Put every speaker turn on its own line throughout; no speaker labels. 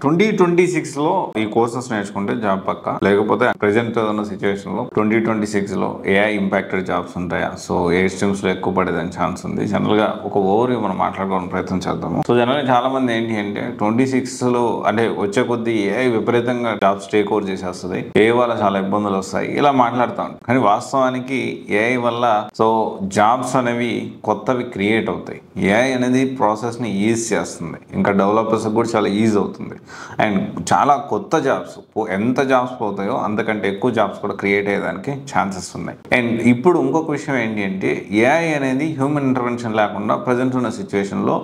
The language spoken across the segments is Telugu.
2026లో ఈ కోర్సెస్ నేర్చుకుంటే జాబ్ పక్కా, లేకపోతే ప్రెజెంట్ ఉన్న సిచ్యువేషన్ లో 2026లో ఏఐ ఇంపాక్టెడ్ జాబ్స్ ఉంటాయా? సో ఏ స్ట్రీమ్స్ లో ఎక్కువ పడేదని ఛాన్స్ ఉంది. జనరల్ గా ఒక ఓవర్ మనం మాట్లాడుకోవడానికి ప్రయత్నం చేద్దాము. సో జనరల్ చాలా మంది ఏంటి అంటే 26లో అంటే వచ్చే కొద్ది ఏఐ విపరీతంగా జాబ్స్ టేక్ ఓవర్ చేసేస్తుంది, ఏఐ వల్ల చాలా ఇబ్బందులు వస్తాయి ఇలా మాట్లాడుతాం. కానీ వాస్తవానికి ఏఐ వల్ల సో జాబ్స్ అనేవి కొత్తవి క్రియేట్ అవుతాయి. ఏఐ అనేది ప్రాసెస్ ని ఈజీ చేస్తుంది, ఇంకా డెవలపర్స్ కూడా చాలా ఈజీ అవుతుంది. అండ్ చాలా కొత్త జాబ్స్, ఎంత జాబ్స్ పోతాయో అంతకంటే ఎక్కువ జాబ్స్ కూడా క్రియేట్ అయ్యేదానికి ఛాన్సెస్ ఉన్నాయి. అండ్ ఇప్పుడు ఇంకొక విషయం ఏంటి అంటే ఏఐ అనేది హ్యూమన్ ఇంటర్వెన్షన్ లేకుండా ప్రజెంట్ ఉన్న సిచ్యువేషన్లో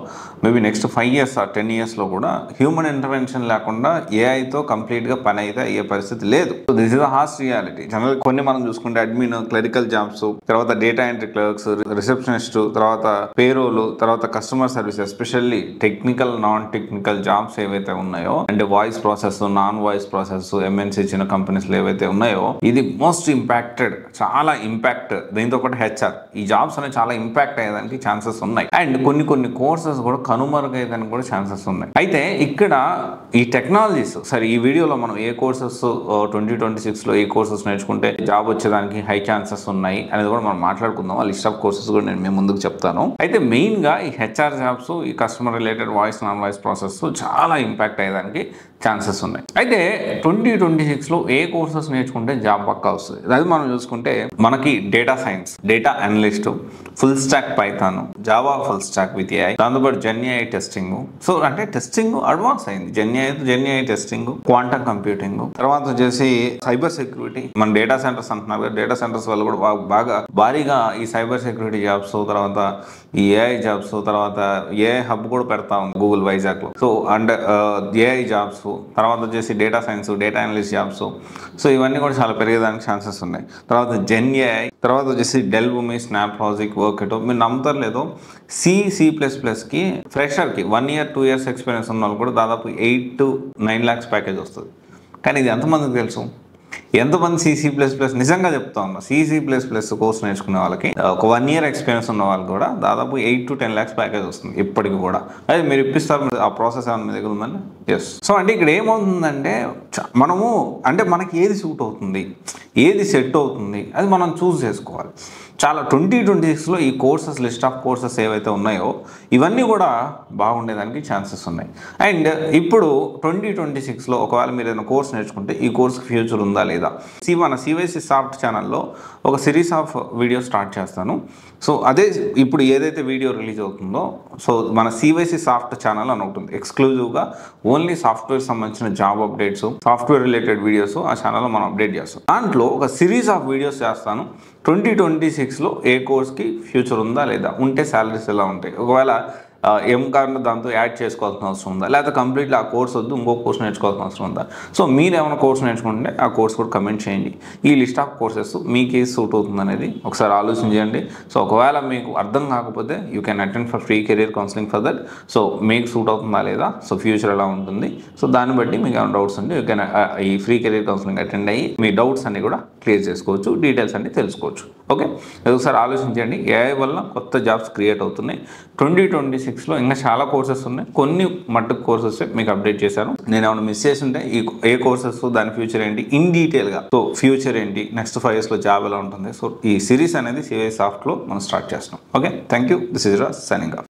మేబీ నెక్స్ట్ 5 years or 10 yearsలో కూడా హ్యూమన్ ఇంటర్వెన్షన్ లేకుండా ఏఐతో కంప్లీట్గా పని అయితే అయ్యే పరిస్థితి లేదు. So this is the harsh reality. General కొన్ని మనం చూసుకుంటే అడ్మిన్, క్లరికల్ జాబ్స్, తర్వాత డేటా ఎంట్రీ క్లర్క్స్, రిసెప్షనిస్ట్, తర్వాత పేరోలు, తర్వాత customer service, especially technical non technical jobs ఏవైతే ఉన్నాయో అంటే voice process, non voice process, MNC చిన్న కంపెనీస్లో ఏవైతే ఉన్నాయో ఇది మోస్ట్ ఇంపాక్టెడ్, చాలా ఇంపాక్ట్. దీంతో పాటు హెచ్ఆర్, ఈ జాబ్స్ అనేవి చాలా ఇంపాక్ట్ అయ్యేదానికి ఛాన్సెస్ ఉన్నాయి. అండ్ కొన్ని కోర్సెస్ కూడా కనుమరుగయ్యేదానికి కూడా ఛాన్సెస్ ఉన్నాయి. అయితే ఇక్కడ ఈ టెక్నాలజీస్ సరే ఈ వీడియోలో మనం ఏ కోర్సెస్ 2026లో ఏ కోర్సెస్ నేర్చుకుంటే జాబ్ వచ్చేదానికి హై ఛాన్సెస్ ఉన్నాయి అనేది కూడా మనం మాట్లాడుకుందాం. ఆ లిస్ట్ ఆఫ్ కోర్సెస్ కూడా నేను మీ ముందుకు చెప్తాను. అయితే మెయిన్ గా ఈ హెచ్ఆర్ జాబ్స్, ఈ customer related voice, non voice process చాలా ఇంపాక్ట్ అయ్యేదానికి ఛాన్సెస్ ఉన్నాయి. అయితే 2026లో ఏ కోర్సెస్ నేర్చుకుంటే జాబ్ పక్కా వస్తుంది అది మనం చూసుకుంటే మనకి data science, data analyst, full stack Python, Java full stock with AI, దాంతోపాటు జెన్ఏఐ టెస్టింగ్. సో అంటే టెస్టింగ్ అడ్వాన్స్ అయింది. జెన్ఏఐ టెస్టింగ్, క్వాంటమ్ కంప్యూటింగ్, తర్వాత వచ్చేసి సైబర్ సెక్యూరిటీ. మన డేటా సెంటర్స్ అంటున్నారు కదా, డేటా సెంటర్స్ వల్ల కూడా బాగా భారీగా ఈ సైబర్ సెక్యూరిటీ జాబ్స్, తర్వాత ఈ ఏఐ జాబ్స్, తర్వాత ఏఐ హబ్ కూడా పెడతా ఉంది గూగుల్ వైజాగ్ లో. సో అండ్ ఏఐ జాబ్స్, తర్వాత వచ్చేసి data science, data analyst jobs. So ఇవన్నీ కూడా చాలా పెరిగేదానికి ఛాన్సెస్ ఉన్నాయి. తర్వాత జెన్ఏఐ, తర్వాత వచ్చేసి డెల్, భూమి, స్నాప్, లాజిక్, వర్కెటో. మీరు నమ్ముతారు లేదో C++కి ఫ్రెషర్కి 1 year 2 years ఎక్స్పీరియన్స్ ఉన్న వాళ్ళు కూడా దాదాపు 8 to 9 lakhs ప్యాకేజ్ వస్తుంది. కానీ ఇది ఎంతమందికి తెలుసు? ఎంతమంది C++ నిజంగా చెప్తా ఉన్నా, C++ కోర్స్ నేర్చుకునే వాళ్ళకి ఒక 1 year ఎక్స్పీరియన్స్ ఉన్న వాళ్ళకి కూడా దాదాపు 8 to 10 lakhs ప్యాకేజ్ వస్తుంది ఇప్పటికి కూడా. అదే మీరు ఇప్పిస్తారు, ఆ ప్రాసెస్ ఏమైనా మీ దగ్గర ఉందండి? ఎస్. సో అంటే ఇక్కడ ఏమవుతుందంటే మనము అంటే మనకి ఏది సూట్ అవుతుంది, ఏది సెట్ అవుతుంది అది మనం చూస్ చేసుకోవాలి. చాలా 2026లో ఈ కోర్సెస్, లిస్ట్ ఆఫ్ కోర్సెస్ ఏవైతే ఉన్నాయో ఇవన్నీ కూడా బాగుండేదానికి ఛాన్సెస్ ఉన్నాయి. అండ్ ఇప్పుడు 2026లో ఒకవేళ మీరు ఏదైనా కోర్స్ నేర్చుకుంటే ఈ కోర్స్కి ఫ్యూచర్ ఉందా లేదా, మన సివైసి సాఫ్ట్ ఛానల్లో ఒక సిరీస్ ఆఫ్ వీడియో స్టార్ట్ చేస్తాను. సో అదే ఇప్పుడు ఏదైతే వీడియో రిలీజ్ అవుతుందో, సో మన సివైసి సాఫ్ట్ ఛానల్ అని ఉంటుంది, ఎక్స్క్లూజివ్గా ఓన్లీ సాఫ్ట్వేర్ సంబంధించిన job updates, software related videos ఆ ఛానల్లో మనం అప్డేట్ చేస్తాం. దాంట్లో ఒక సిరీస్ ఆఫ్ వీడియోస్ చేస్తాను 2026లో ఏ కోర్స్కి ఫ్యూచర్ ఉందా లేదా, ఉంటే శాలరీస్ ఎలా ఉంటాయి, ఒకవేళ ఏం కారణం దాంతో యాడ్ చేసుకోవాల్సిన అవసరం ఉందా, లేకపోతే కంప్లీట్లీ ఆ కోర్స్ వద్దు ఇంకో కోర్స్ నేర్చుకోవాల్సిన అవసరం ఉందా. సో మీరు ఏమైనా కోర్స్ నేర్చుకుంటే ఆ కోర్స్ కూడా కమెంట్ చేయండి. ఈ లిస్ట్ ఆఫ్ కోర్సెస్ మీకు ఏ సూట్ అవుతుంది అనేది ఒకసారి ఆలోచించండి. సో ఒకవేళ మీకు అర్థం కాకపోతే you can attend for free career counselling for that. So మీకు సూట్ అవుతుందా లేదా, సో ఫ్యూచర్ ఎలా ఉంటుంది, సో దాన్ని బట్టి మీకు ఏమైనా డౌట్స్ ఉంటే యూ కెన్ ఈ ఫ్రీ కెరీర్ కౌన్సిలింగ్ అటెండ్ అయ్యి మీ డౌట్స్ అన్ని కూడా క్లియర్ చేసుకోవచ్చు, డీటెయిల్స్ అన్ని తెలుసుకోవచ్చు. ఓకే, ఒకసారి ఆలోచించండి. ఏఐ వల్ల కొత్త జాబ్స్ క్రియేట్ అవుతున్నాయి. 2026లో ఇంకా చాలా కోర్సెస్ ఉన్నాయి, కొన్ని మట్టుకు కోర్సెస్ మీకు అప్డేట్ చేశాను. నేను ఏమైనా మిస్ చేసి ఉంటే ఏ కోర్సెస్, దాని ఫ్యూచర్ ఏంటి ఇన్ డీటెయిల్గా, సో ఫ్యూచర్ ఏంటి, నెక్స్ట్ 5 yearsలో జాబ్ ఎలా ఉంటుంది, సో ఈ సిరీస్ అనేది సివై సాఫ్ట్లో మనం స్టార్ట్ చేస్తున్నాం. Okay, thank you. This is Raj signing off.